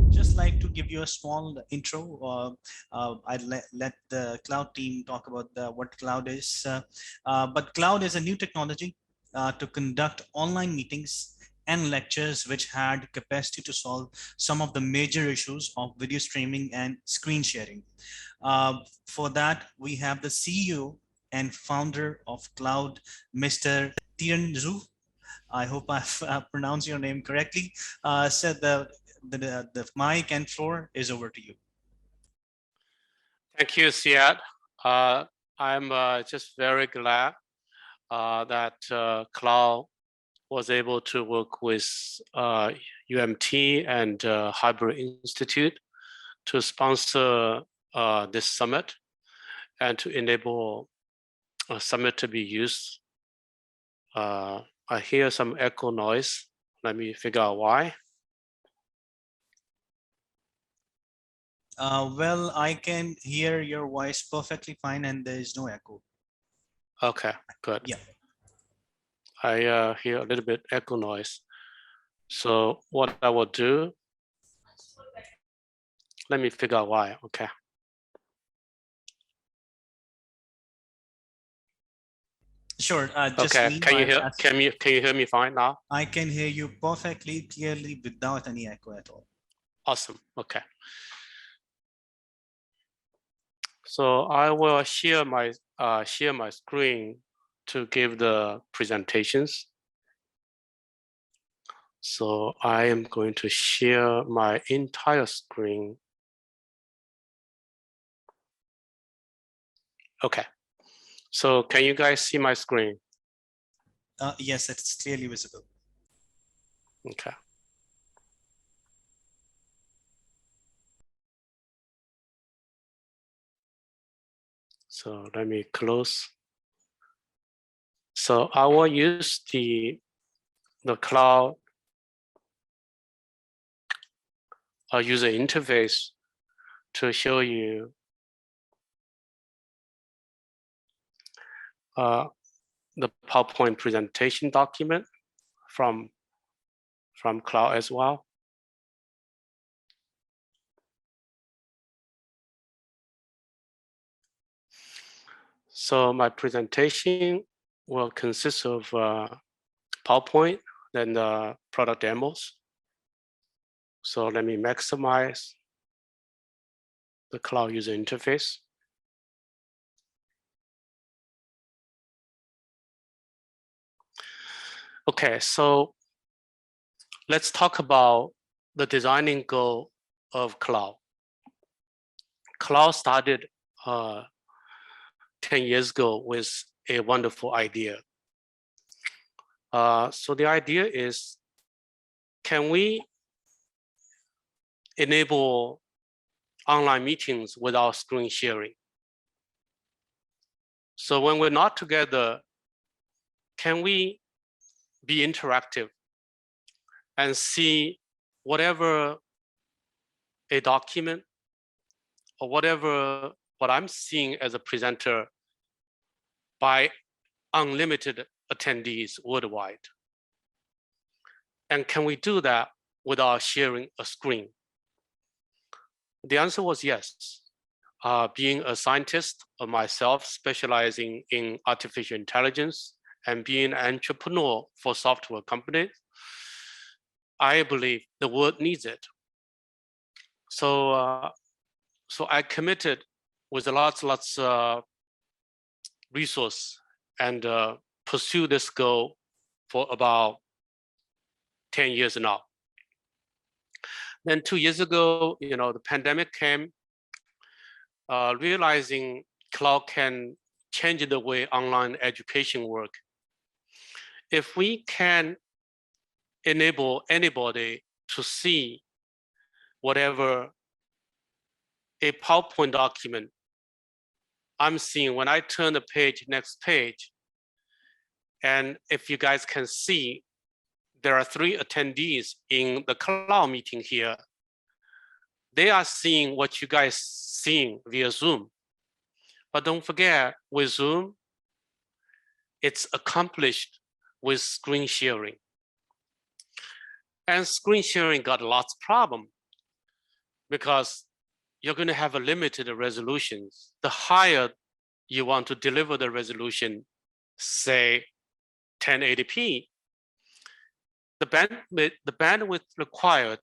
Just like to give you a small intro, I'd let the Kloud team talk about what Kloud is. But Kloud is a new technology to conduct online meetings and lectures which had capacity to solve some of the major issues of video streaming and screen sharing. For that, we have the CEO and founder of Kloud, Mr. Tieren Zhou. I hope I've pronounced your name correctly. Said the mic and floor is over to you. Thank you, Siad. I'm just very glad that Kloud was able to work with UMT and Hybrid Institute to sponsor this summit and to enable a summit to be used. I hear some echo noise. Let me figure out why. Well, I can hear your voice perfectly fine and there is no echo. Okay, good. Yeah. I hear a little bit echo noise. So what I will do, let me figure out why, okay. Sure. Okay, can you hear me fine now? I can hear you perfectly clearly without any echo at all. Awesome, okay. So I will share my screen to give the presentations. So I am going to share my entire screen. Okay. So can you guys see my screen? Yes, it's clearly visible. Okay. So let me close. So I will use the Kloud user interface to show you the PowerPoint presentation document from Kloud as well. So my presentation will consist of PowerPoint, then the product demos. So let me maximize the Kloud user interface. Okay, so let's talk about the designing goal of Kloud. Kloud started 10 years ago with a wonderful idea. So the idea is, can we enable online meetings without screen sharing? So when we're not together, can we be interactive and see whatever a document or whatever what I'm seeing as a presenter by unlimited attendees worldwide? And can we do that without sharing a screen? The answer was yes. Being a scientist myself, specializing in artificial intelligence and being an entrepreneur for software companies, I believe the world needs it. So, so I committed with lots resource and pursue this goal for about 10 years now. Then 2 years ago, the pandemic came, realizing Kloud can change the way online education work. If we can enable anybody to see whatever a PowerPoint document I'm seeing when I turn the page, next page, and if you guys can see, there are 3 attendees in the Kloud meeting here. They are seeing what you guys seeing via Zoom. But don't forget, with Zoom, it's accomplished with screen sharing. And screen sharing got lots of problem because you're going to have a limited resolution. The higher you want to deliver the resolution, say 1080p, the bandwidth required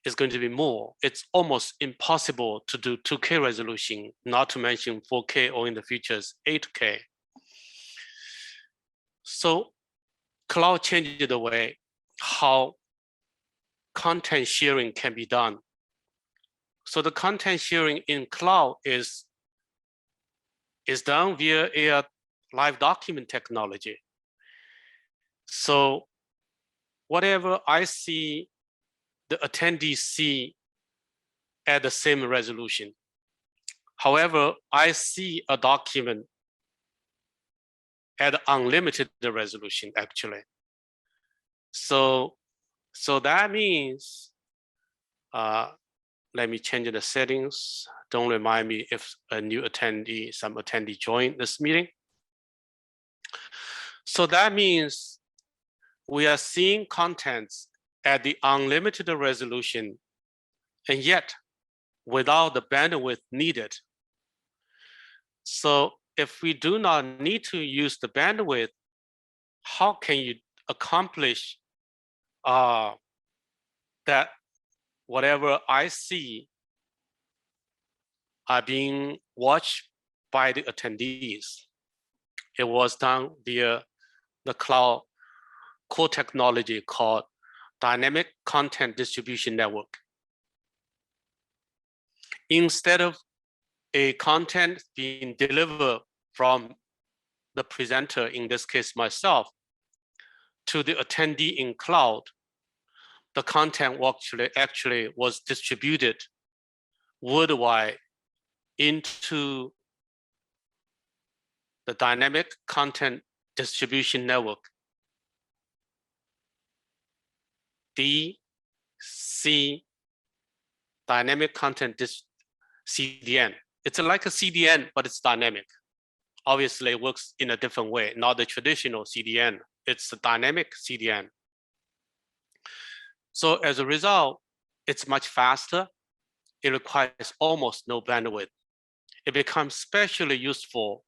is going to be more. It's almost impossible to do 2K resolution, not to mention 4K or in the future's 8K. So Kloud changed the way how content sharing can be done. So the content sharing in Kloud is done via a live document technology. So whatever I see, the attendees see at the same resolution. However, I see a document at unlimited resolution actually. So that means, let me change the settings. Don't remind me if some attendee joined this meeting. So that means we are seeing contents at the unlimited resolution and yet without the bandwidth needed. So if we do not need to use the bandwidth, how can you accomplish that whatever I see are being watched by the attendees? It was done via the Kloud core technology called Dynamic Content Distribution Network. Instead of a content being delivered from the presenter, in this case myself, to the attendee in Kloud, the content actually was distributed worldwide into the Dynamic Content Distribution Network, DC, Dynamic Content CDN. It's like a CDN, but it's dynamic. Obviously, it works in a different way, not the traditional CDN. It's a dynamic CDN. So as a result, it's much faster. It requires almost no bandwidth. It becomes especially useful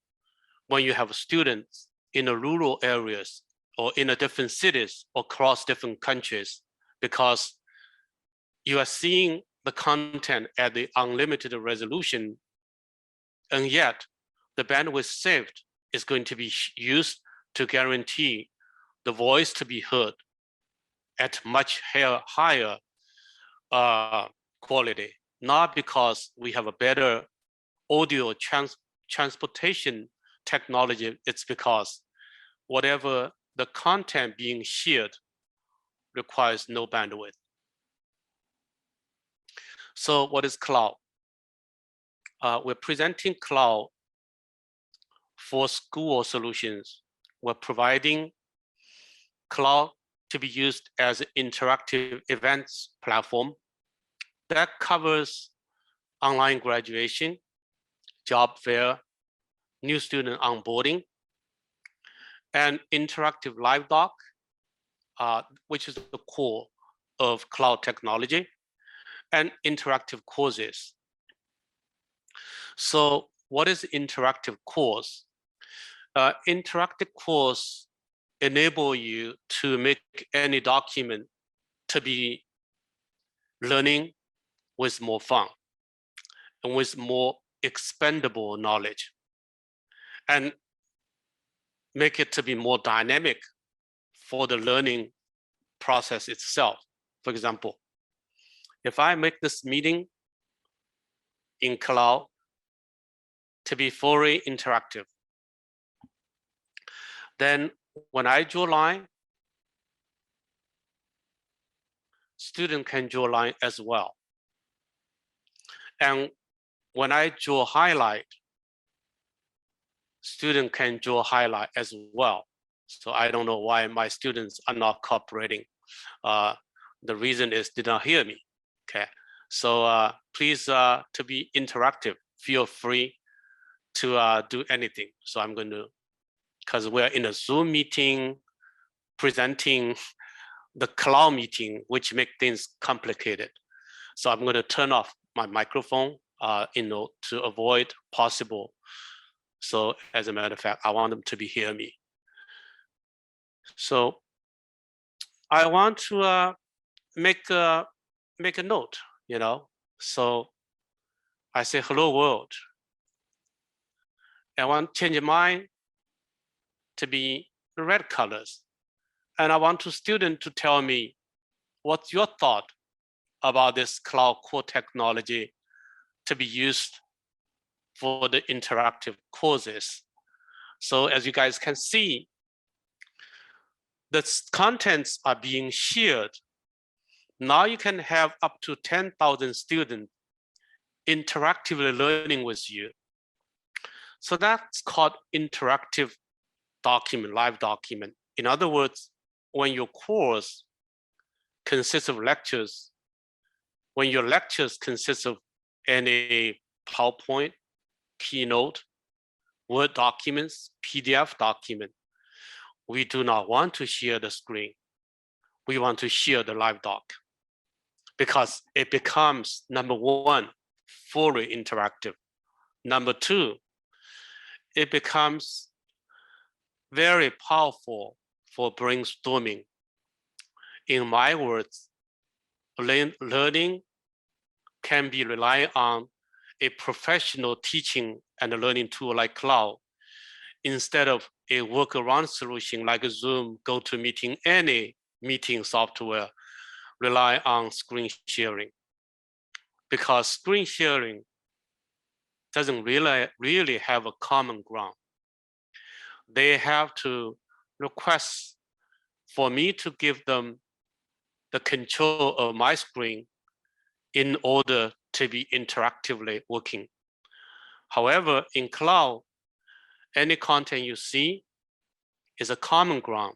when you have students in the rural areas or in different cities or across different countries, because you are seeing the content at the unlimited resolution, and yet the bandwidth saved is going to be used to guarantee the voice to be heard at much higher quality, not because we have a better audio transportation technology, it's because whatever the content being shared requires no bandwidth. So what is Kloud? We're presenting Kloud for school solutions. We're providing Kloud to be used as an interactive events platform that covers online graduation, job fair, new student onboarding, and interactive live doc, which is the core of Kloud technology, and interactive courses. So what is interactive course? Interactive course enable you to make any document to be learning with more fun and with more expendable knowledge, and make it to be more dynamic for the learning process itself. For example, if I make this meeting in Kloud to be fully interactive, then when I draw line, student can draw line as well. And when I draw highlight, student can draw highlight as well. So I don't know why my students are not cooperating. The reason is they don't hear me. Okay, so please to be interactive, feel free to do anything. So I'm going to, because we're in a Zoom meeting presenting the cloud meeting, which make things complicated. So I'm going to turn off my microphone, to avoid possible. So as a matter of fact, I want them to be hear me. So I want to make a note, So I say, hello world. I want to change mine to be red colors. And I want the student to tell me what's your thought about this cloud core technology to be used for the interactive courses. So as you guys can see, the contents are being shared. Now you can have up to 10,000 students interactively learning with you. So that's called interactive document, live document. In other words, when your course consists of lectures, when your lectures consist of any PowerPoint, Keynote, Word documents, PDF document, we do not want to share the screen. We want to share the live doc because it becomes, number one, fully interactive. Number two, it becomes very powerful for brainstorming. In my words, learning can be relied on a professional teaching and learning tool like Kloud instead of a workaround solution like Zoom, GoToMeeting, any meeting software rely on screen sharing. Because screen sharing doesn't really have a common ground. They have to request for me to give them the control of my screen in order to be interactively working. However, in Kloud, any content you see is a common ground.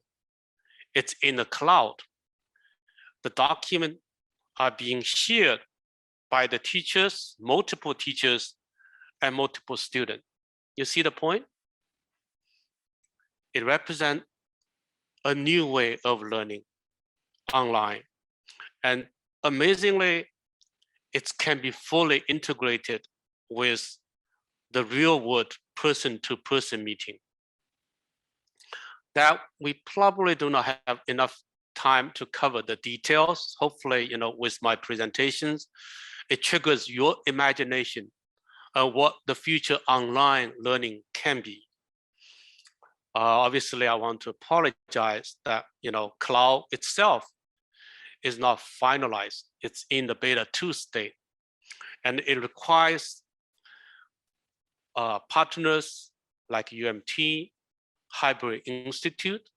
It's in the cloud. The documents are being shared by the teachers, multiple teachers, and multiple students. You see the point? It represents a new way of learning online. And amazingly, it can be fully integrated with the real world person-to-person meeting. That we probably do not have enough time to cover the details. Hopefully, with my presentations, it triggers your imagination of what the future online learning can be. Obviously, I want to apologize that Kloud itself is not finalized. It's in the beta 2 state, and it requires partners like UMT, Hybrid Institute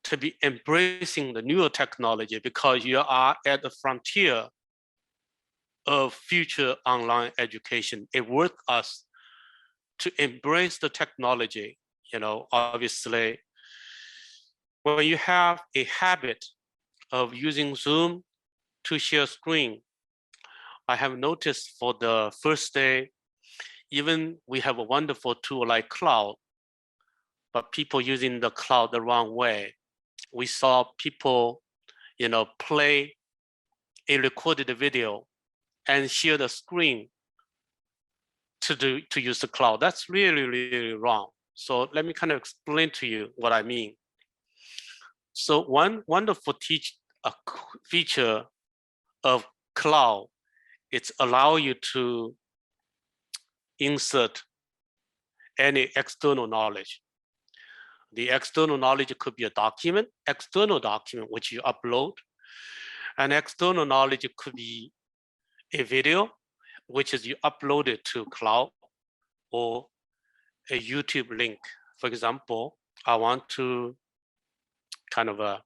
to be embracing the newer technology because you are at the frontier of future online education. It worth us to embrace the technology. Obviously, when you have a habit of using Zoom to share screen, I have noticed for the first day, even we have a wonderful tool like Kloud, but people using the Kloud the wrong way. We saw people, play a recorded video and share the screen to use the Kloud. That's really, really wrong. So let me kind of explain to you what I mean. So one wonderful feature of Kloud, it's allow you to insert any external knowledge. The external knowledge could be a document, external document, which you upload. And external knowledge could be a video, which is you upload it to Kloud, or a YouTube link. For example, I want to kind of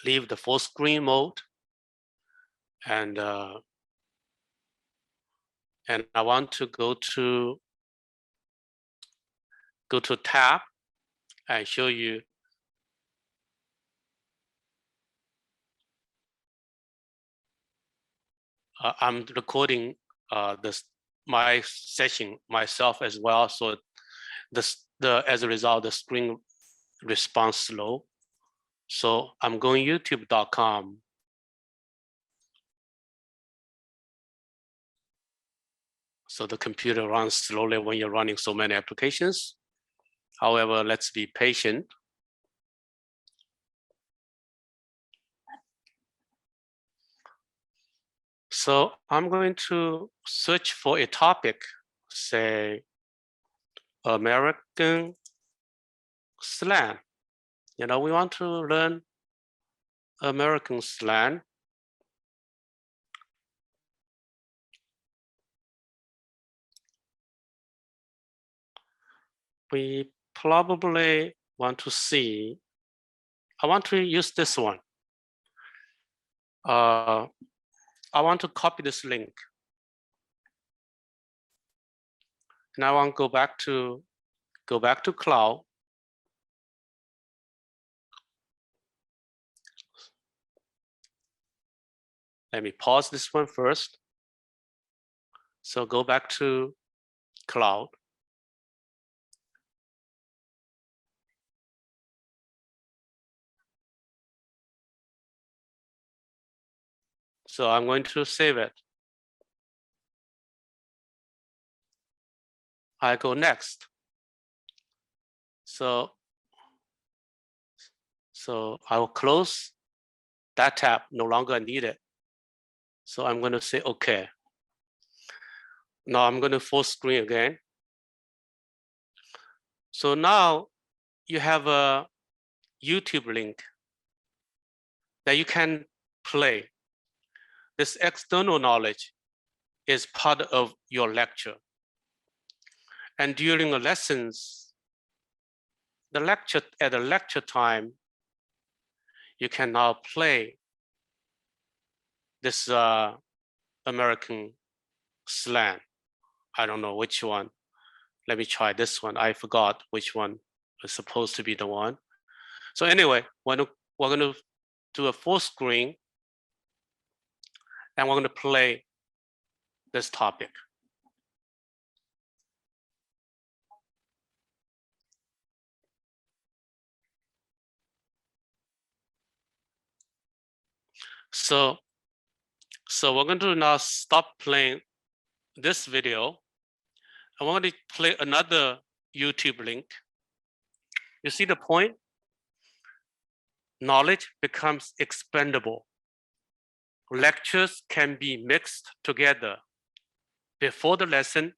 leave the full screen mode, and I want to go to tab and show you I'm recording my session myself as well, so as a result the screen responds slow. So I'm going youtube.com. So the computer runs slowly when you're running so many applications. However, let's be patient. So I'm going to search for a topic, say American slang. You know, we want to learn American slang. We probably want to see, I want to use this one. I want to copy this link. And I want to go back to Kloud. Let me pause this one first. So go back to Kloud. So I'm going to save it. I go next. So I will close that tab, no longer needed. So I'm going to say okay. Now I'm going to full screen again. So now you have a YouTube link that you can play. This external knowledge is part of your lecture. And during the lessons, at the lecture time, you can now play this American slang. I don't know which one. Let me try this one. I forgot which one was supposed to be the one. So anyway, we're going to do a full screen and we're going to play this topic. So we're going to now stop playing this video. I want to play another YouTube link. You see the point? Knowledge becomes expendable. Lectures can be mixed together before the lesson,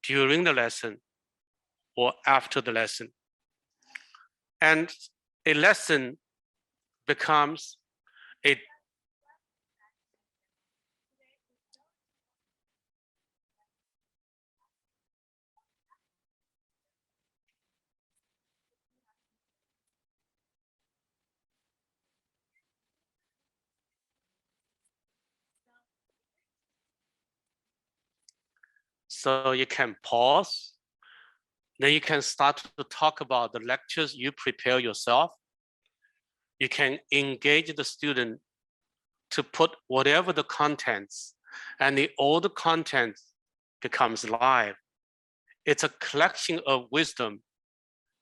during the lesson, or after the lesson. And a lesson becomes a so you can pause. Then you can start to talk about the lectures you prepare yourself. You can engage the student to put whatever the contents, and all the content becomes live. It's a collection of wisdom,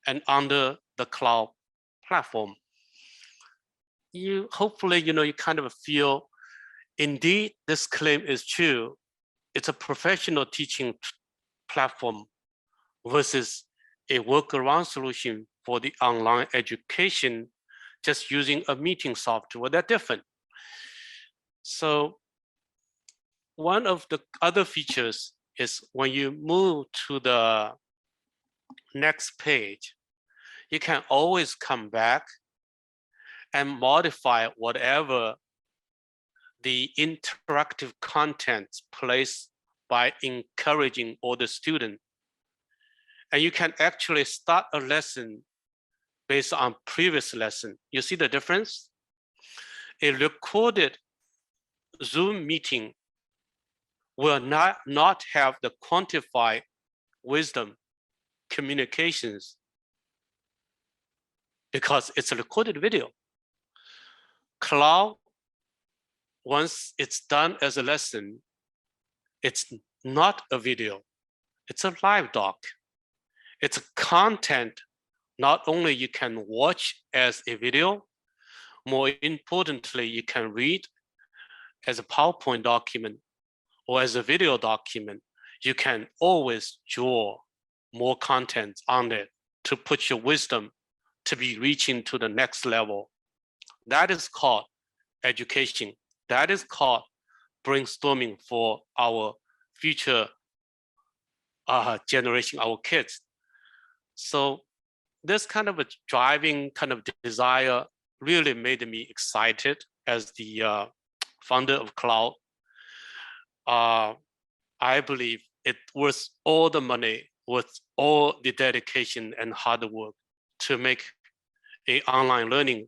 and under the Kloud platform, you hopefully, you kind of feel, indeed, this claim is true. It's a professional teaching platform versus a workaround solution for the online education, just using a meeting software. They're different. So one of the other features is when you move to the next page, you can always come back and modify whatever the interactive content placed by encouraging all the students. And you can actually start a lesson based on previous lesson. You see the difference? A recorded Zoom meeting will not have the quantified wisdom communications because it's a recorded video. Kloud, once it's done as a lesson, it's not a video, it's a live doc. It's a content not only you can watch as a video, More importantly, you can read as a PowerPoint document or as a video document. You can always draw more content on it to put your wisdom to be reaching to the next level. That is called education. That is called brainstorming for our future generation, our kids. So this kind of a driving kind of desire really made me excited as the founder of Kloud. I believe it worth all the money, worth all the dedication and hard work to make a online learning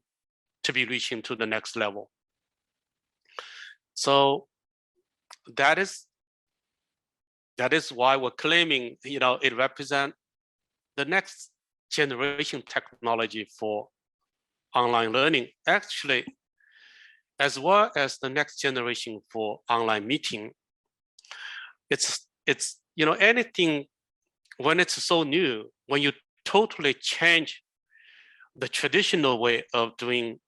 to be reaching to the next level. So that is why we're claiming, it represents the next generation technology for online learning. Actually, as well as the next generation for online meeting. It's anything when it's so new, when you totally change the traditional way of doing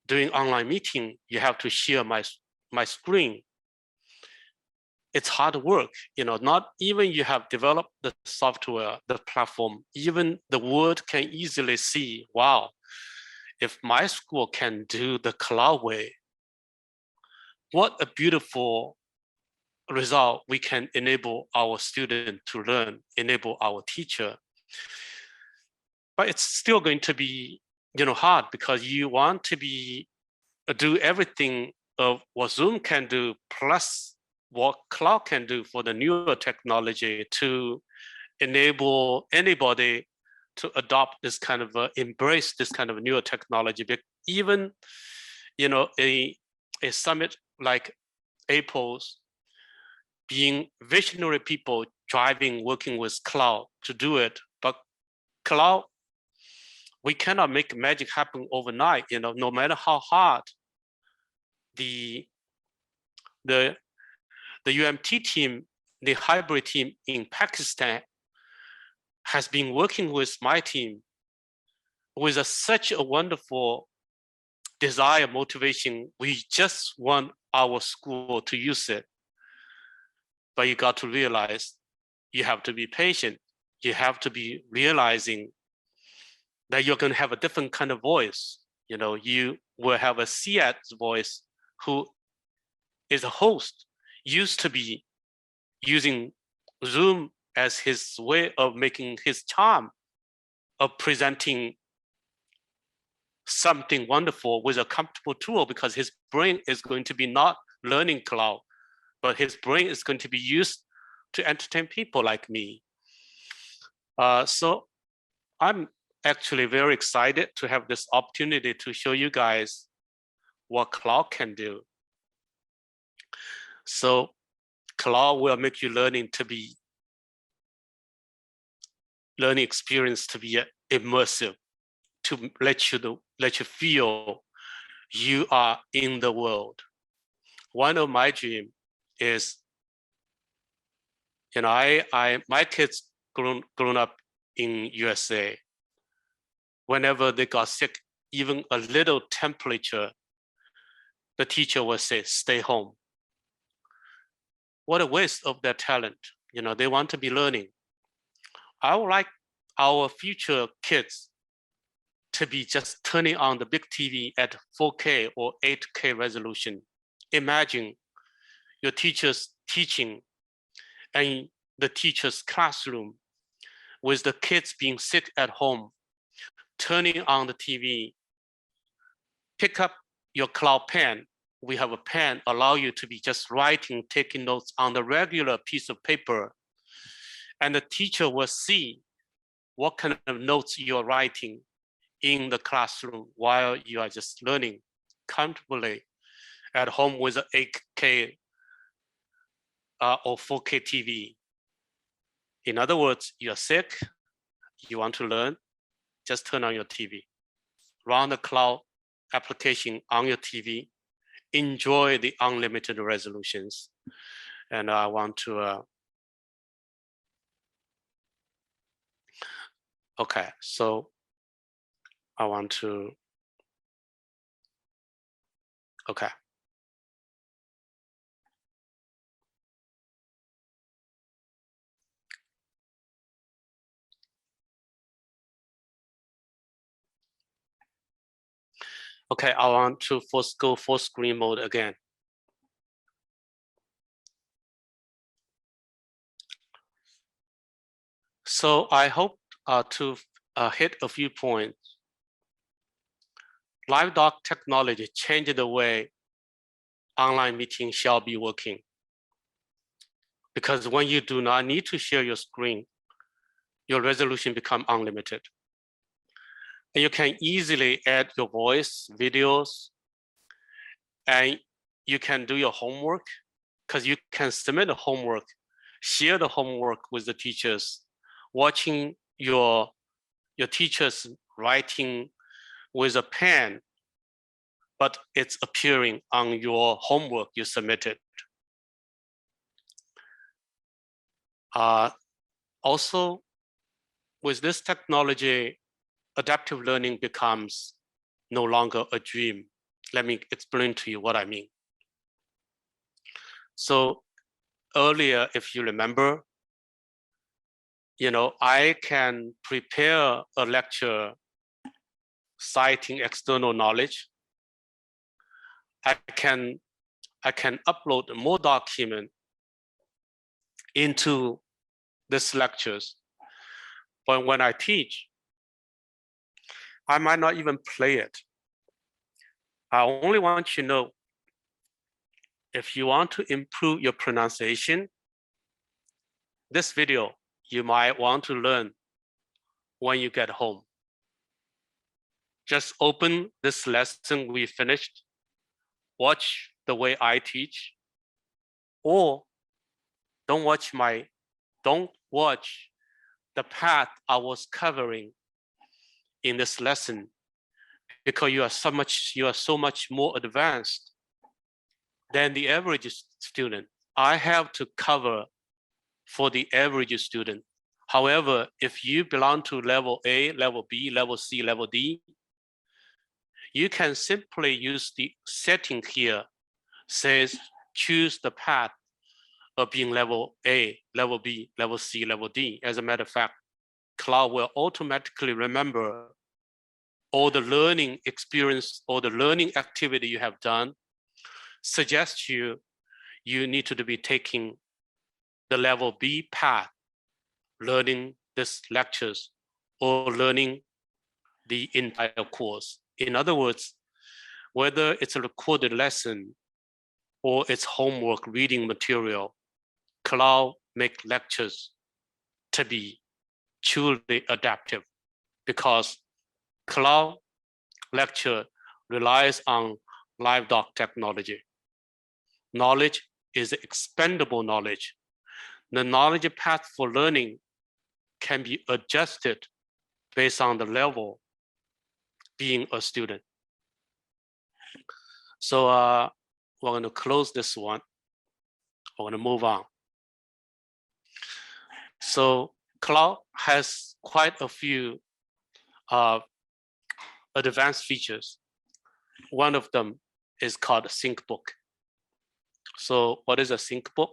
online meeting, you have to share my screen. It's hard work, not even you have developed the software, the platform, even the world can easily see, wow, if my school can do the Kloud way, what a beautiful result we can enable our student to learn, enable our teacher. But it's still going to be, hard because you want to do everything of what Zoom can do plus what Kloud can do for the newer technology to enable anybody to adopt this kind of embrace this kind of newer technology. But even a summit like APOES, being visionary people driving, working with Kloud to do it. But Kloud, we cannot make magic happen overnight, no matter how hard the UMT team, the hybrid team in Pakistan has been working with my team with such a wonderful desire, motivation. We just want our school to use it. But you got to realize you have to be patient. You have to be realizing that you're going to have a different kind of voice. You will have a CED's voice who is a host, used to be using Zoom as his way of making his charm of presenting something wonderful with a comfortable tool, because his brain is going to be not learning Kloud, but his brain is going to be used to entertain people like me. So I'm actually very excited to have this opportunity to show you guys what Kloud can do. So Kloud will make you learning experience to be immersive, to let you feel you are in the world. One of my dream is, my kids grown up in USA. Whenever they got sick, even a little temperature, the teacher will say, stay home. What a waste of their talent. They want to be learning. I would like our future kids to be just turning on the big TV at 4K or 8K resolution. Imagine your teacher's teaching and the teacher's classroom with the kids being sick at home, turning on the TV, pick up your Kloud pen. We have a pen, allow you to be just writing, taking notes on the regular piece of paper. And the teacher will see what kind of notes you're writing in the classroom while you are just learning comfortably at home with an 8K or 4K TV. In other words, you're sick, you want to learn, just turn on your TV. Run the Kloud application on your TV, enjoy the unlimited resolutions. And I want to, okay, so I want to Okay. Okay, I want to first go full screen mode again. So I hope to hit a few points. Live doc technology changed the way online meeting shall be working. Because when you do not need to share your screen, your resolution becomes unlimited. And you can easily add your voice, videos, and you can do your homework because you can submit the homework, share the homework with the teachers, watching your teachers writing with a pen, but it's appearing on your homework you submitted. Also, with this technology, adaptive learning becomes no longer a dream. Let me explain to you what I mean. So earlier, if you remember, I can prepare a lecture citing external knowledge. I can upload more document into these lectures. But when I teach, I might not even play it. I only want you to know, if you want to improve your pronunciation, this video you might want to learn when you get home. Just open this lesson we finished, watch the way I teach, or don't watch the path I was covering in this lesson, because you are so much more advanced than the average student. I have to cover for the average student. However, if you belong to level A, level B, level C, level D, you can simply use the setting here, says choose the path of being level A, level B, level C, level D. As a matter of fact, Kloud will automatically remember all the learning experience or the learning activity you have done, suggest you need to be taking the level B path, learning these lectures or learning the entire course. In other words, whether it's a recorded lesson or it's homework reading material, Kloud make lectures to be truly adaptive, because Kloud lecture relies on live doc technology. Knowledge is expendable knowledge. The knowledge path for learning can be adjusted based on the level being a student. So we're going to close this one. We're going to move on. So Kloud has quite a few advanced features. One of them is called a sync book. So what is a sync book?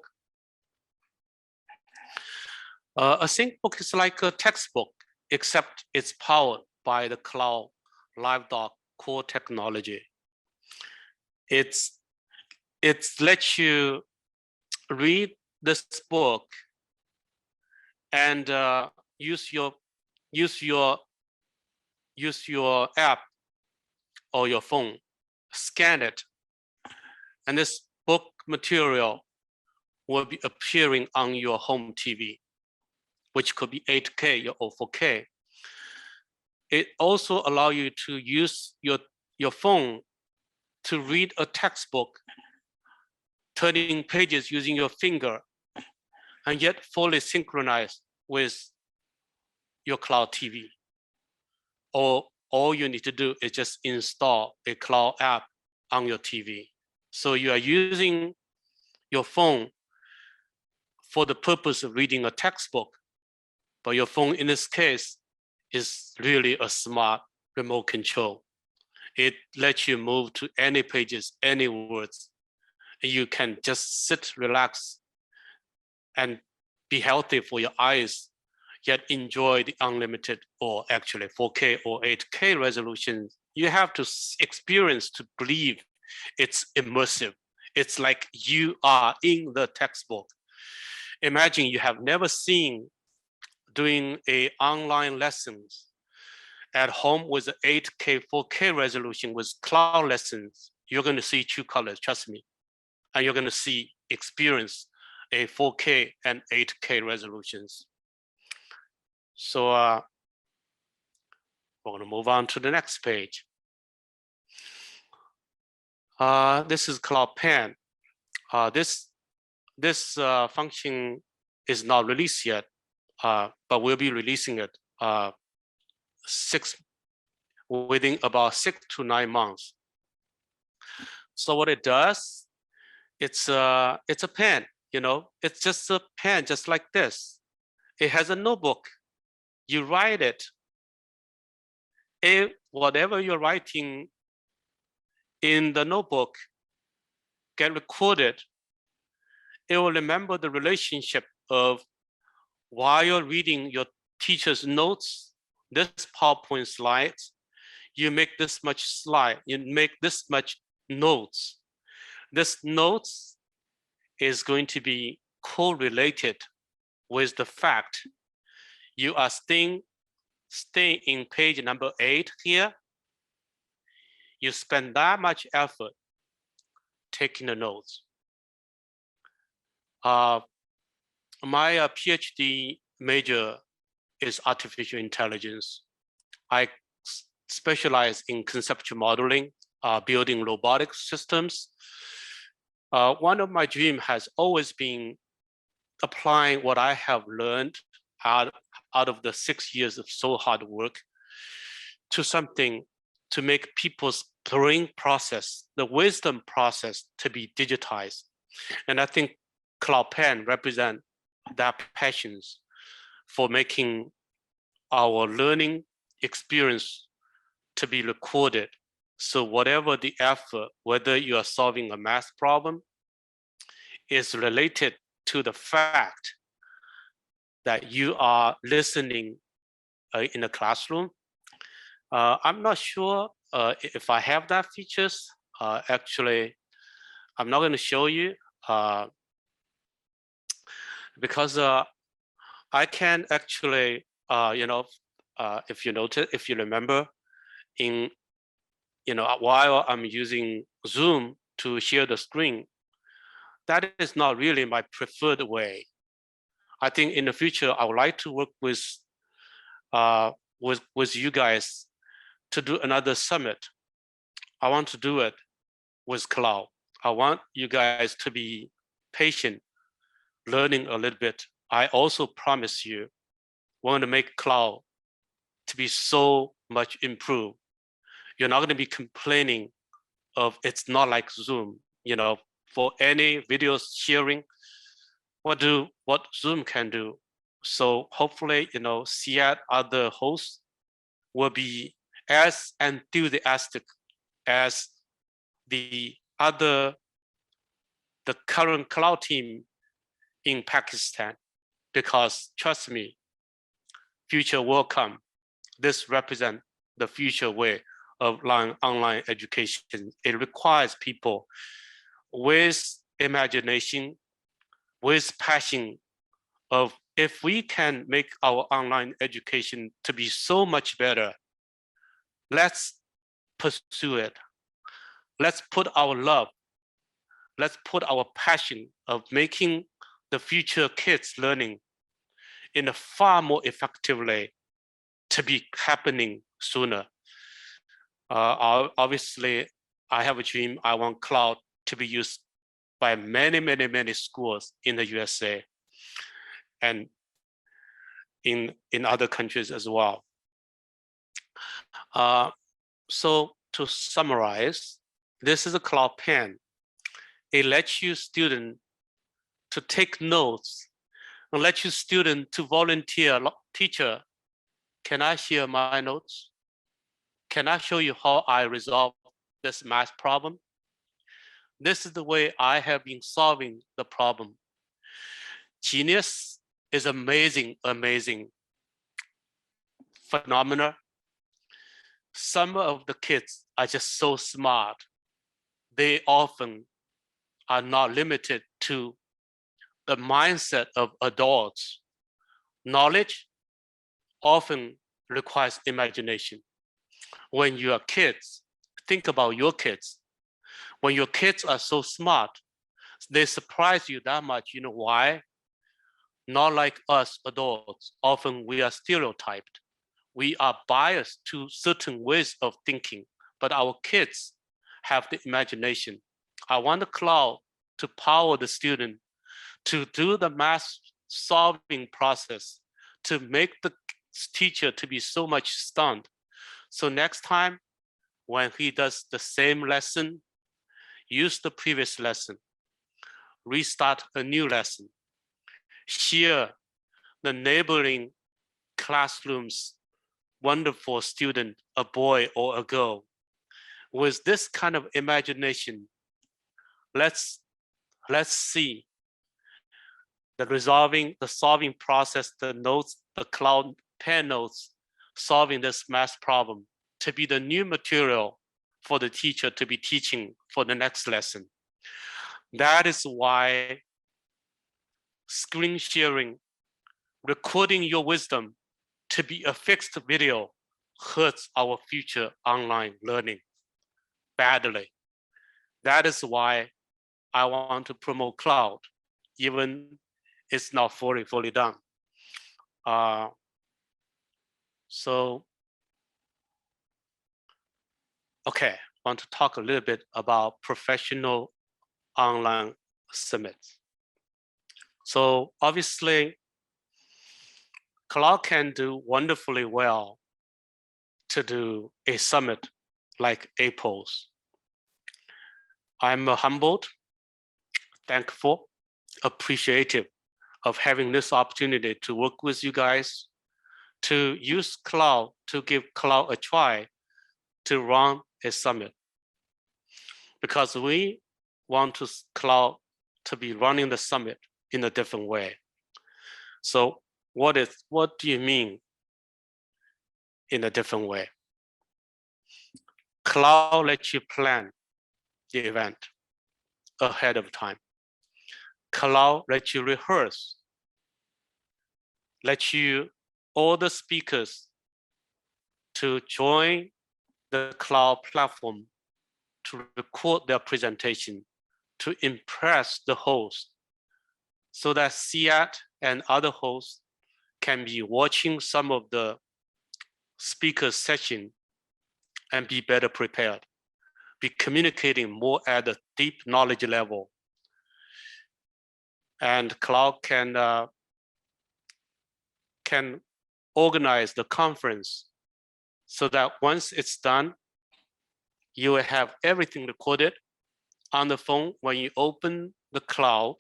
A sync book is like a textbook, except it's powered by the Kloud live doc core technology. It's lets you read this book and use your app or your phone, scan it, and this book material will be appearing on your home TV, which could be 8K or 4K. It also allows you to use your phone to read a textbook, turning pages using your finger, and yet fully synchronized with your Kloud TV. Or all you need to do is just install a Kloud app on your TV. So you are using your phone for the purpose of reading a textbook, but your phone in this case is really a smart remote control. It lets you move to any pages, any words. You can just sit, relax, and be healthy for your eyes, yet enjoy the unlimited or actually 4K or 8K resolution. You have to experience to believe it's immersive. It's like you are in the textbook. Imagine you have never seen doing a online lessons at home with 8K, 4K resolution with Kloud lessons. You're going to see true colors, trust me. And you're going to see, experience a 4K and 8K resolutions. So we're going to move on to the next page. This is Kloud Pen. This function is not released yet, but we'll be releasing it within about 6 to 9 months. So what it does, it's a pen, you know, it's just a pen, just like this. It has a notebook. You write it. Whatever you're writing in the notebook get recorded. It will remember the relationship of while you're reading your teacher's notes, this PowerPoint slides, you make this much slide, you make this much notes. This notes is going to be correlated with the fact you are staying in page number 8 here. You spend that much effort taking the notes. My PhD major is artificial intelligence. I specialize in conceptual modeling, building robotic systems. One of my dreams has always been applying what I have learned out of the 6 years of so hard work to something to make people's brain process, the wisdom process, to be digitized. And I think Kloud Pen represent that passions for making our learning experience to be recorded. So whatever the effort, whether you are solving a math problem, is related to the fact that you are listening in a classroom. I'm not sure if I have that features. Actually, I'm not going to show you because I can actually, if you notice, if you remember, while I'm using Zoom to share the screen, that is not really my preferred way. I think in the future, I would like to work with you guys to do another summit. I want to do it with Kloud. I want you guys to be patient, learning a little bit. I also promise you, want to make Kloud to be so much improved. You're not going to be complaining of it's not like Zoom, for any video sharing, what Zoom can do. So hopefully, CIAT other hosts will be as enthusiastic as the current Kloud team in Pakistan, because trust me, future will come. This represents the future way of online education. It requires people with imagination, with passion of if we can make our online education to be so much better, let's pursue it. Let's put our love, let's put our passion of making the future kids learning in a far more effective way to be happening sooner. Obviously, I have a dream. I want Kloud to be used by many, many, many schools in the USA and in other countries as well. So to summarize, this is a Kloud Pen. It lets you student to take notes, and lets you student to volunteer. Teacher, can I share my notes? Can I show you how I resolve this math problem? This is the way I have been solving the problem. Genius is amazing, amazing phenomena. Some of the kids are just so smart. They often are not limited to the mindset of adults. Knowledge often requires imagination. When you are kids, think about your kids. When your kids are so smart, they surprise you that much. You know why? Not like us adults. Often we are stereotyped. We are biased to certain ways of thinking, but our kids have the imagination. I want the cloud to power the student to do the math solving process, to make the teacher to be so much stunned. So next time when he does the same lesson, use the previous lesson, restart a new lesson, share the neighboring classroom's wonderful student, a boy or a girl. With this kind of imagination, let's see the solving process, the notes, the cloud pen notes, solving this math problem to be the new material for the teacher to be teaching for the next lesson. That is why screen sharing, recording your wisdom to be a fixed video hurts our future online learning badly. That is why I want to promote Kloud, even it's not fully done. So, okay, I want to talk a little bit about professional online summits. So obviously, Kloud can do wonderfully well to do a summit like APOES. I'm humbled, thankful, appreciative of having this opportunity to work with you guys, to use Kloud, to give Kloud a try to run a summit. Because we want to Kloud to be running the summit in a different way. So what do you mean in a different way? Kloud lets you plan the event ahead of time. Kloud lets you rehearse, lets you all the speakers to join the Kloud platform to record their presentation, to impress the host, so that SIAT and other hosts can be watching some of the speakers' session and be better prepared, be communicating more at a deep knowledge level. And Kloud can organize the conference so that once it's done, you will have everything recorded on the phone. When you open the Kloud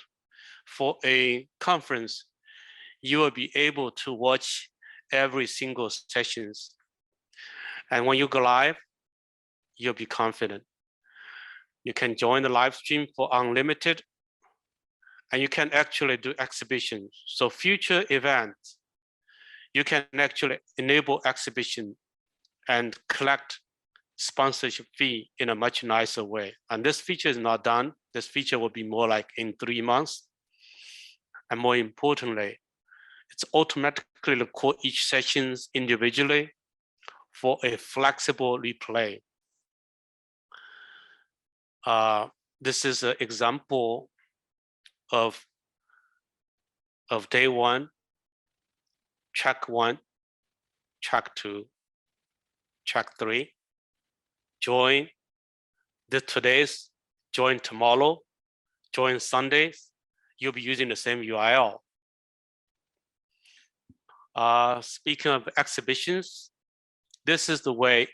for a conference, you will be able to watch every single sessions. And when you go live, you'll be confident. You can join the live stream for unlimited, and you can actually do exhibitions. So future events, you can actually enable exhibition and collect sponsorship fee in a much nicer way. And this feature is not done. This feature will be more like in 3 months. And more importantly, it's automatically record each sessions individually for a flexible replay. This is an example of day 1, track 1, track 2, track 3. Join today's, join tomorrow, join Sundays. You'll be using the same URL. Speaking of exhibitions, this is the way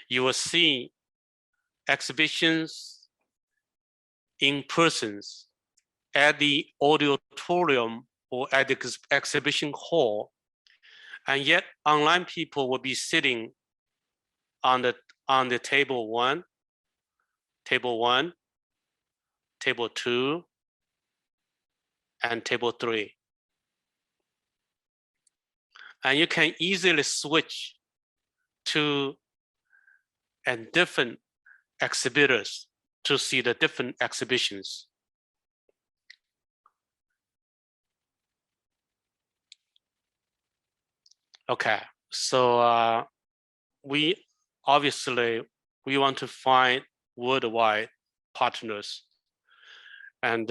you will see exhibitions in persons at the auditorium or at the exhibition hall, and yet online people will be sitting on the table one, table 2, and table 3. And you can easily switch to and different exhibitors to see the different exhibitions. Okay, so we obviously want to find worldwide partners, and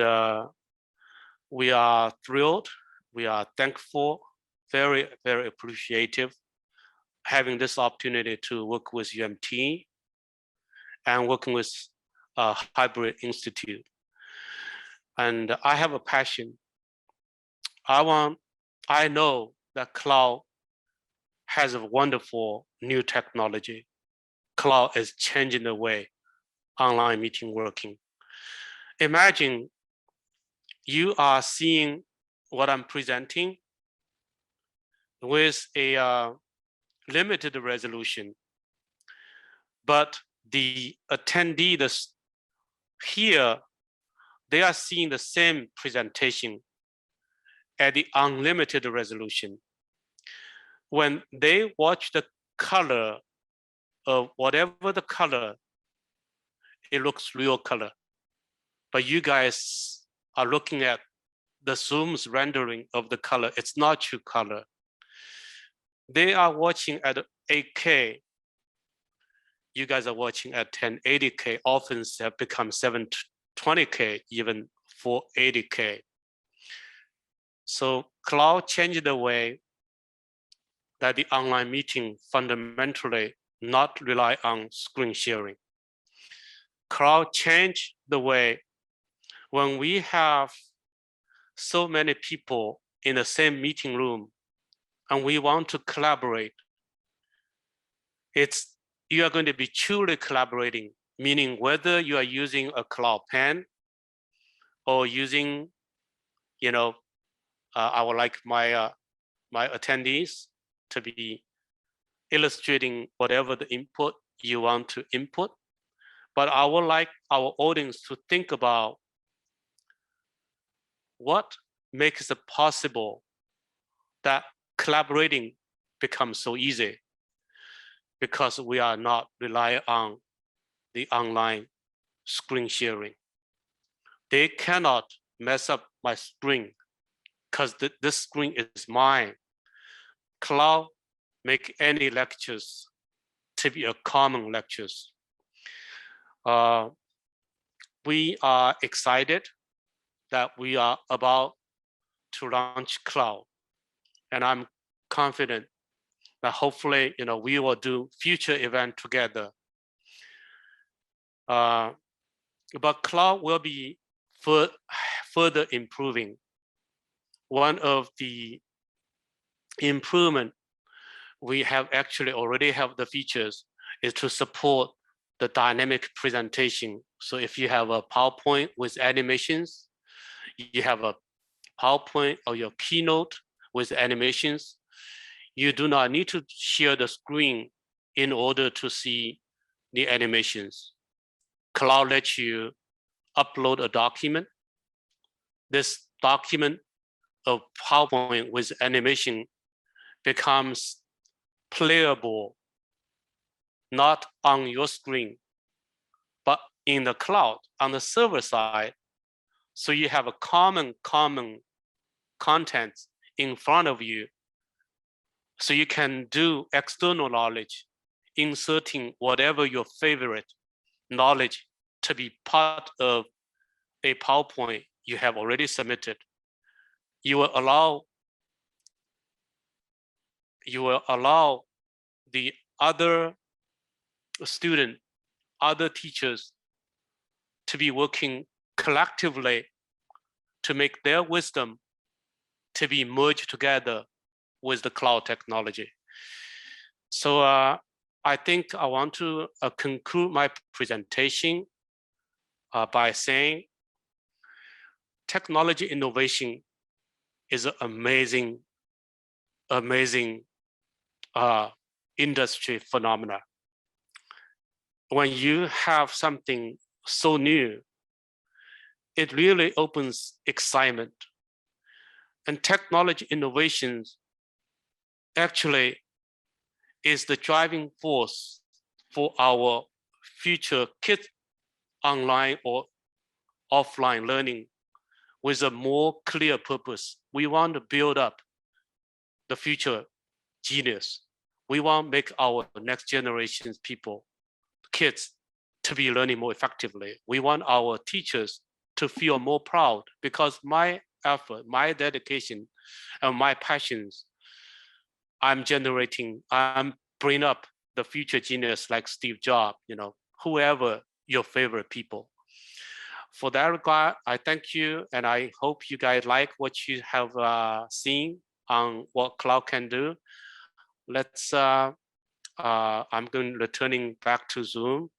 we are thrilled, we are thankful, very, very appreciative having this opportunity to work with UMT and working with Hybrid Institute. And I have a passion. I know that Kloud has a wonderful new technology. Kloud is changing the way online meeting working. Imagine you are seeing what I'm presenting with a limited resolution, but the attendees here, they are seeing the same presentation at the unlimited resolution. When they watch the color of whatever the color, it looks real color. But you guys are looking at the Zoom's rendering of the color. It's not true color. They are watching at 8K. You guys are watching at 1080K. Often have become 720K, even 480K. So Kloud changed the way that the online meeting fundamentally not rely on screen sharing. Kloud changed the way when we have so many people in the same meeting room and we want to collaborate, you are going to be truly collaborating, meaning whether you are using a Kloud pen or using, I would like my attendees to be illustrating whatever the input you want to input. But I would like our audience to think about what makes it possible that collaborating becomes so easy, because we are not relying on the online screen sharing. They cannot mess up my screen because this screen is mine. Kloud make any lectures to be a common lectures. We are excited that we are about to launch Kloud, and I'm confident that hopefully, we will do future event together. But Kloud will be further improving. One of the improvement we have actually already have the features is to support the dynamic presentation. So if you have a PowerPoint with animations, you have a PowerPoint or your keynote with animations, you do not need to share the screen in order to see the animations. Kloud lets you upload a document. This document of PowerPoint with animation becomes playable, not on your screen, but in the cloud on the server side. So you have a common content in front of you. So you can do external knowledge, inserting whatever your favorite knowledge to be part of a PowerPoint you have already submitted. You will allow the other student, other teachers to be working collectively to make their wisdom to be merged together with the Kloud technology. So I think I want to conclude my presentation by saying technology innovation is an amazing industry phenomena. when you have something so new, it really opens excitement. And technology innovations actually is the driving force for our future kids online or offline learning with a more clear purpose. We want to build up the future genius. We want to make our next generation's people, kids, to be learning more effectively. We want our teachers to feel more proud because my effort, my dedication, and my passions, I'm bringing up the future genius like Steve Jobs, whoever your favorite people. For that regard, I thank you, and I hope you guys like what you have seen on what Kloud can do. Let's. I'm returning back to Zoom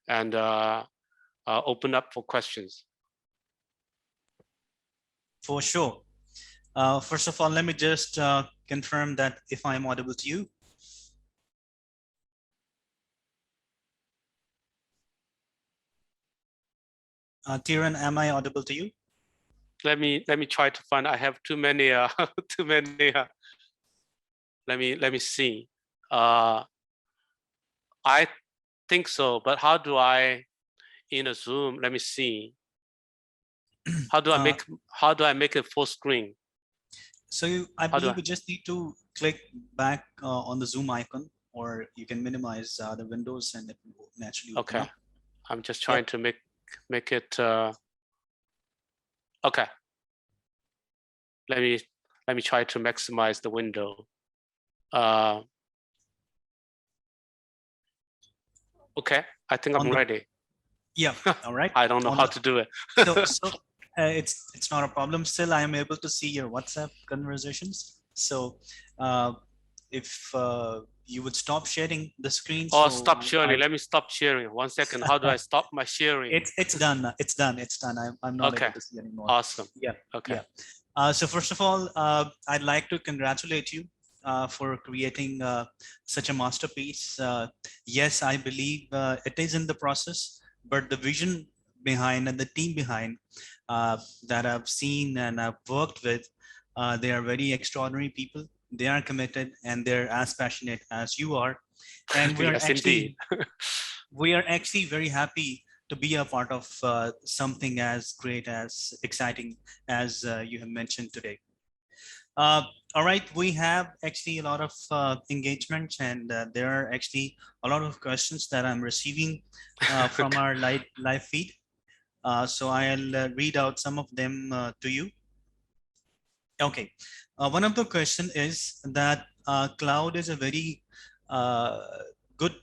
and open up for questions. For sure. First of all, let me just confirm that if I'm audible to you. Tieren, am I audible to you? Let me try to find. I have too many. Too many. Let me see. I think so, but how do I in a Zoom? Let me see. How do I make it full screen? So I believe you just need to click back on the Zoom icon, or you can minimize the windows and it will naturally open up. I'm just trying to make it. Okay. Let me try to maximize the window. Okay, I think I'm ready. Yeah, all right. I don't know how to do it. So it's not a problem. Still, I am able to see your WhatsApp conversations. So if you would stop sharing the screen. Oh, so stop sharing. Let me stop sharing. 1 second. How do I stop my sharing? It's done. It's done. I'm not able to see anymore. Awesome. Yeah. Okay. Yeah. So first of all, I'd like to congratulate you for creating such a masterpiece. Yes, I believe it is in the process, but the vision behind and the team behind that I've seen and I've worked with, they are very extraordinary people. They are committed and they're as passionate as you are. And we are we are actually very happy to be a part of something as great, as exciting as you have mentioned today. All right, we have actually a lot of engagements, and there are actually a lot of questions that I'm receiving from our live feed. So I'll read out some of them to you. Okay, one of the question is that Kloud is a very good,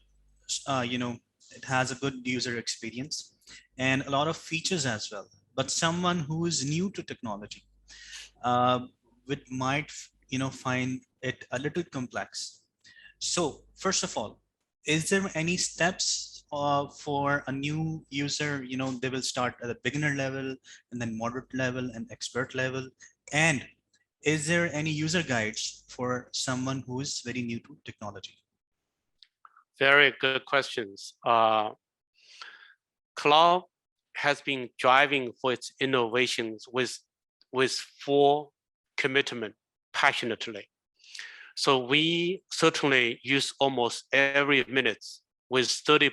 it has a good user experience and a lot of features as well. But someone who is new to technology might find it a little complex. So first of all, is there any steps for a new user? They will start at the beginner level and then moderate level and expert level. And is there any user guides for someone who is very new to technology? Very good questions. Kloud has been driving for its innovations with full commitment, passionately. So we certainly use almost every minute with 30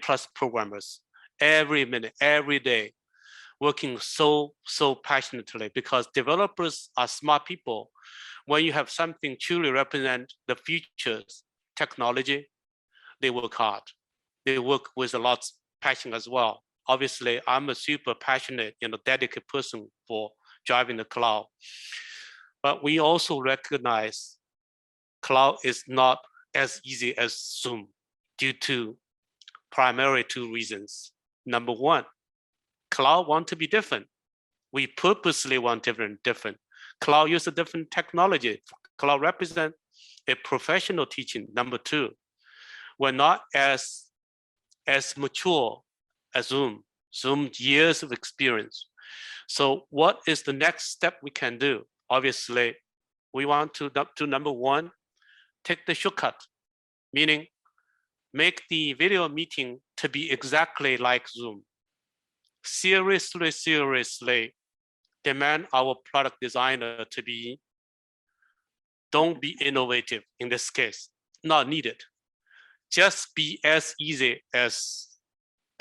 plus programmers, every minute, every day, working so passionately because developers are smart people. When you have something truly represent the future's technology, they work hard. They work with a lot of passion as well. Obviously, I'm a super passionate, dedicated person for driving the Kloud. But we also recognize Kloud is not as easy as Zoom due to primarily two reasons. Number one, Kloud want to be different. We purposely want different. Kloud use a different technology. Kloud represent a professional teaching. Number two, we're not as mature as Zoom. Zoom years of experience. So what is the next step we can do? Obviously, we want to do number one, take the shortcut, meaning make the video meeting to be exactly like Zoom. Seriously demand our product designer to be, don't be innovative in this case, not needed. Just be as easy as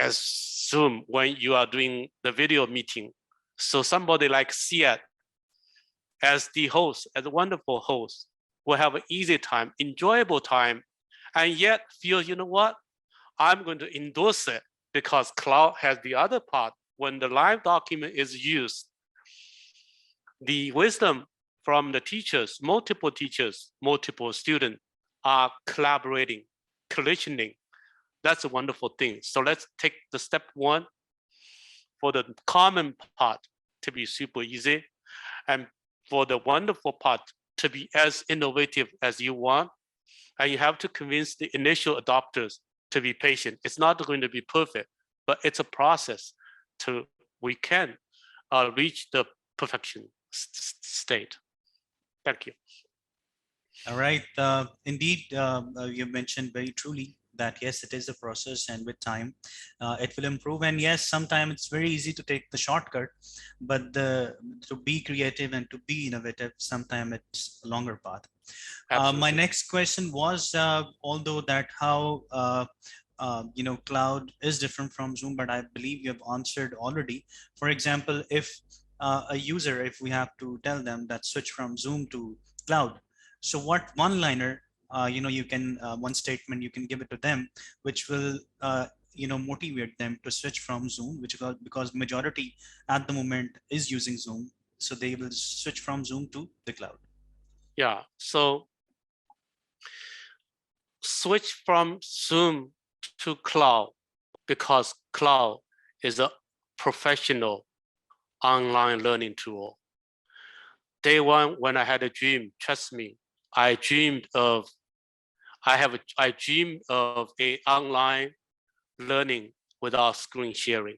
Zoom when you are doing the video meeting. So somebody like Siad as the host, as a wonderful host, will have an easy time, enjoyable time, and yet feel, you know what, I'm going to endorse it because Kloud has the other part. When the live document is used, the wisdom from the teachers, multiple students are collaborating, collisioning. That's a wonderful thing. So let's take the step one for the common part to be super easy, and for the wonderful part to be as innovative as you want. And you have to convince the initial adopters to be patient. It's not going to be perfect, but it's a process to we can reach the perfection state. Thank you. All right. Indeed, you mentioned very truly that yes, it is a process, and with time, it will improve. And yes, sometimes it's very easy to take the shortcut, but to be creative and to be innovative, sometimes it's a longer path. My next question was, although that how Kloud is different from Zoom, but I believe you have answered already. For example, if a user, if we have to tell them that switch from Zoom to Kloud, so what one-liner, you can one statement you can give it to them, which will motivate them to switch from Zoom, which because majority at the moment is using Zoom, so they will switch from Zoom to the Kloud. Yeah. So switch from Zoom to Kloud because Kloud is a professional online learning tool. Day one, when I had a dream, trust me, I dreamed of a online learning without screen sharing.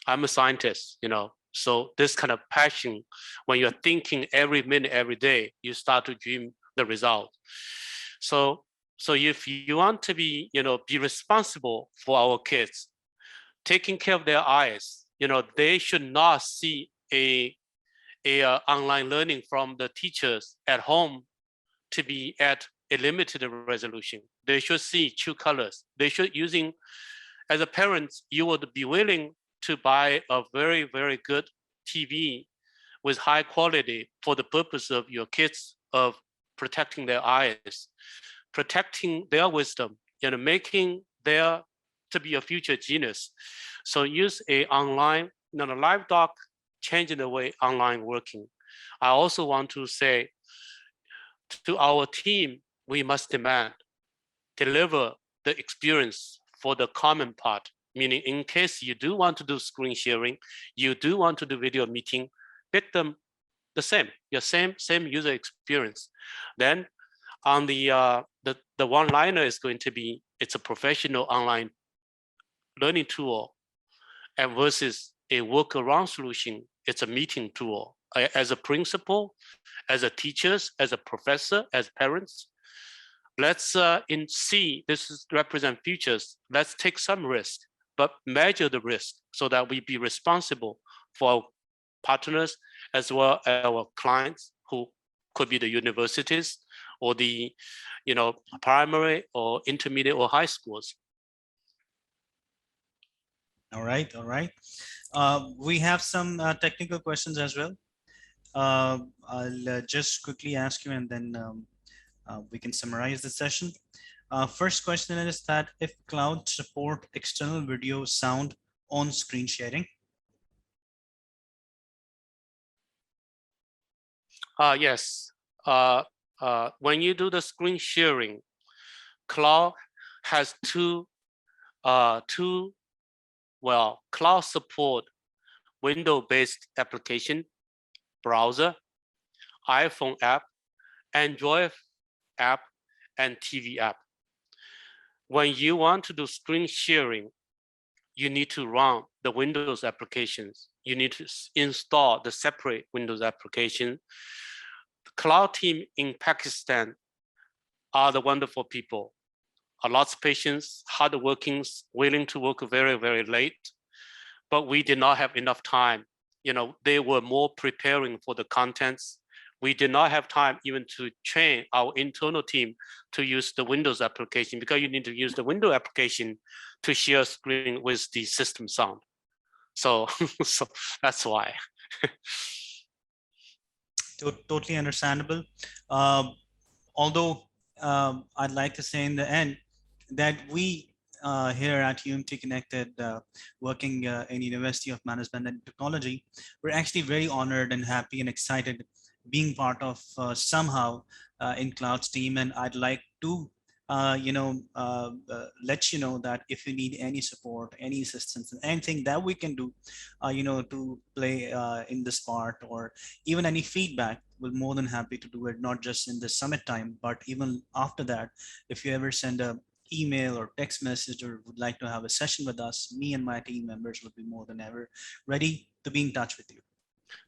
I'm a scientist, so this kind of passion, when you're thinking every minute, every day, you start to dream the result. So if you want to be responsible for our kids, taking care of their eyes, they should not see a online learning from the teachers at home to be at a limited resolution. They should see true colors. They should using, as a parent, you would be willing to buy a very, very good TV with high quality for the purpose of your kids, of protecting their eyes, protecting their wisdom, making their to be a future genius. So use a online, live doc, changing the way online working. I also want to say to our team, we must deliver the experience for the common part, meaning in case you do want to do screen sharing, you do want to do video meeting, pick them the same, your same user experience. Then on the one-liner is going to be, it's a professional online learning tool, and versus a workaround solution, it's a meeting tool. As a principal, as a teachers, as a professor, as parents, let's this is represent futures. Let's take some risk, but measure the risk so that we be responsible for our partners as well as our clients, who could be the universities or the primary or intermediate or high schools. All right. We have some technical questions as well. I'll just quickly ask you, and then we can summarize the session. First question is that if Kloud support external video sound on screen sharing? Yes. When you do the screen sharing, Kloud has Kloud support Windows-based application, browser, iPhone app, Android app, and TV app. When you want to do screen sharing, you need to run the Windows applications. You need to install the separate Windows application. The Kloud team in Pakistan are the wonderful people. a lot of patients, hardworking, willing to work very, very late, but we did not have enough time. They were more preparing for the contents. We did not have time even to train our internal team to use the Windows application, because you need to use the Windows application to share screen with the system sound. So, so that's why. Totally understandable. Although I'd like to say in the end that we here at UMT Connected, working in University of Management and Technology, we're actually very honored and happy and excited being part of somehow in Kloud's team. And I'd like to let you know that if you need any support, any assistance, anything that we can do, to play in this part, or even any feedback, we're more than happy to do it, not just in the summit time, but even after that. If you ever send a email or text message or would like to have a session with us, me and my team members will be more than ever ready to be in touch with you.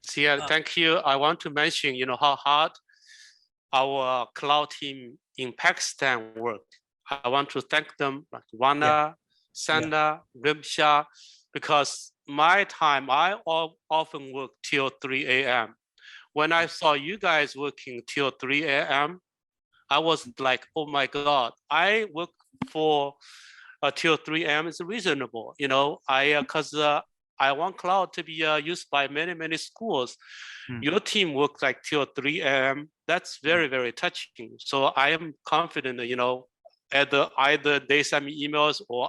So yeah, thank you. I want to mention, how hard our Kloud team in Pakistan work. I want to thank them, like Wana, Sanda, Rimsha, because my time, I often work till 3 a.m. When I saw you guys working till 3 a.m., I was like, oh my God, I work for till 3 a.m. is reasonable, because I want Kloud to be used by many, many schools. Your team works like till 3 a.m. That's very, very touching. So I am confident, either they send me emails or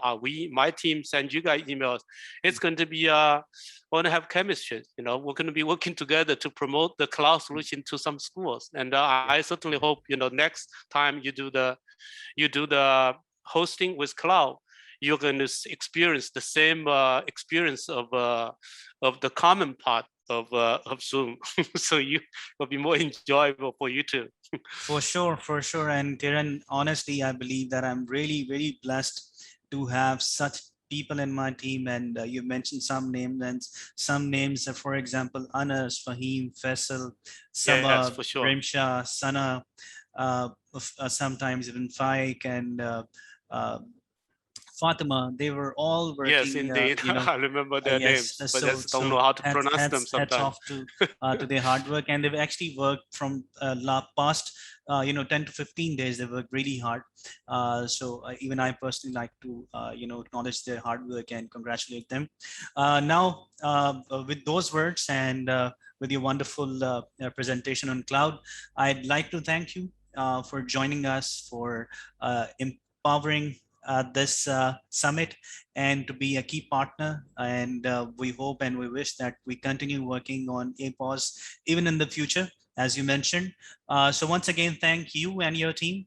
my team send you guys emails. It's going to be going to have chemistry. We're going to be working together to promote the Kloud solution to some schools. And I certainly hope next time you do the hosting with Kloud, you're going to experience the same experience of the common part of Zoom. So you will be more enjoyable for you too. For sure. And Tieren, honestly, I believe that I'm really, really blessed to have such people in my team. And you mentioned some names, and some names, for example, Anas, Fahim, Faisal, Yes, Sabah, for sure. Rimsha, Sana, sometimes even Faik and Fatima. They were all working. Yes, indeed. I remember their names, but I just don't know how to pronounce them hats sometimes. off to their hard work, and they've actually worked from past 10 to 15 days. They worked really hard. So even I personally like to acknowledge their hard work and congratulate them. Now, with those words and with your wonderful presentation on Kloud, I'd like to thank you for joining us, for empowering this summit, and to be a key partner. And we hope and we wish that we continue working on APOES even in the future, as you mentioned. So once again, thank you and your team.